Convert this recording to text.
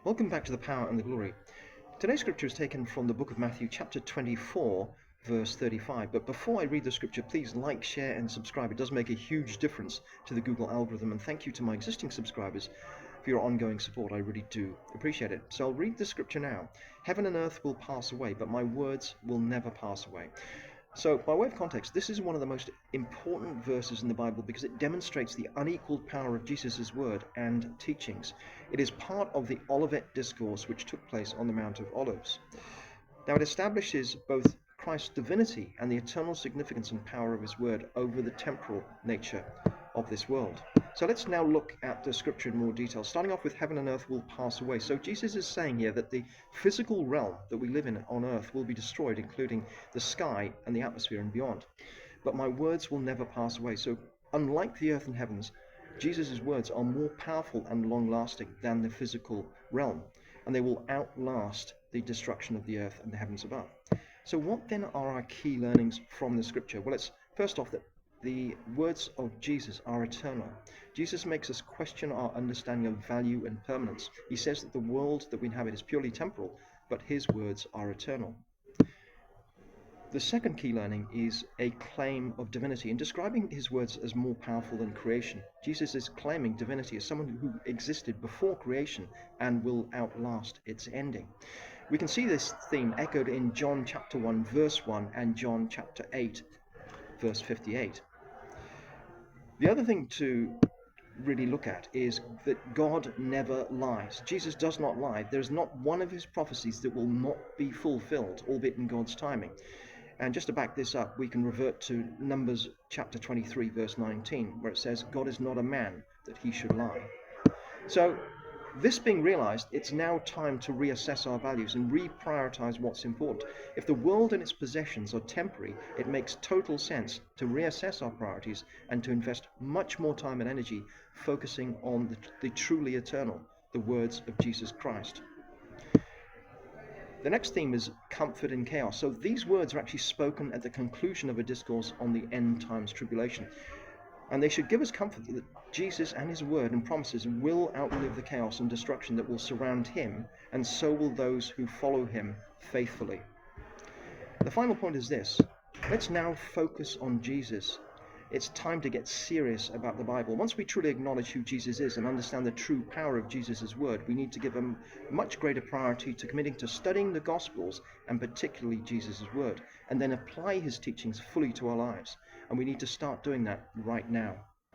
Welcome back to the Power and the Glory. Today's scripture is taken from the book of Matthew, chapter 24, verse 35. But before I read the scripture, please like, share, and subscribe. It does make a huge difference to the Google algorithm. And thank you to my existing subscribers for your ongoing support. I really do appreciate it. So I'll read the scripture now. Heaven and earth will pass away, but my words will never pass away. So, by way of context, this is one of the most important verses in the Bible because it demonstrates the unequaled power of Jesus' word and teachings. It is part of the Olivet Discourse which took place on the Mount of Olives. Now, it establishes both Christ's divinity and the eternal significance and power of his word over the temporal nature of this world. So let's now look at the scripture in more detail, starting off with heaven and earth will pass away. So Jesus is saying here that the physical realm that we live in on earth will be destroyed, including the sky and the atmosphere and beyond. But my words will never pass away. So unlike the earth and heavens, Jesus' words are more powerful and long-lasting than the physical realm, and they will outlast the destruction of the earth and the heavens above. So what then are our key learnings from the scripture? Well, it's first off that the words of Jesus are eternal. Jesus makes us question our understanding of value and permanence. He says that the world that we inhabit is purely temporal, but his words are eternal. The second key learning is a claim of divinity. In describing his words as more powerful than creation, Jesus is claiming divinity as someone who existed before creation and will outlast its ending. We can see this theme echoed in John chapter 1, verse 1 and John chapter 8, verse 58. The other thing to really look at is that God never lies. Jesus does not lie. There's not one of his prophecies that will not be fulfilled, albeit in God's timing. And just to back this up, we can revert to Numbers chapter 23, verse 19, where it says, God is not a man that he should lie. So, this being realized, it's now time to reassess our values and reprioritize what's important. If the world and its possessions are temporary, it makes total sense to reassess our priorities and to invest much more time and energy focusing on the truly eternal, the words of Jesus Christ. The next theme is comfort in chaos. So these words are actually spoken at the conclusion of a discourse on the end times tribulation. And they should give us comfort that Jesus and his word and promises will outlive the chaos and destruction that will surround him, and so will those who follow him faithfully. The final point is this. Let's now focus on Jesus. It's time to get serious about the Bible. Once we truly acknowledge who Jesus is and understand the true power of Jesus' word, we need to give a much greater priority to committing to studying the Gospels and particularly Jesus' word, and then apply his teachings fully to our lives. And we need to start doing that right now.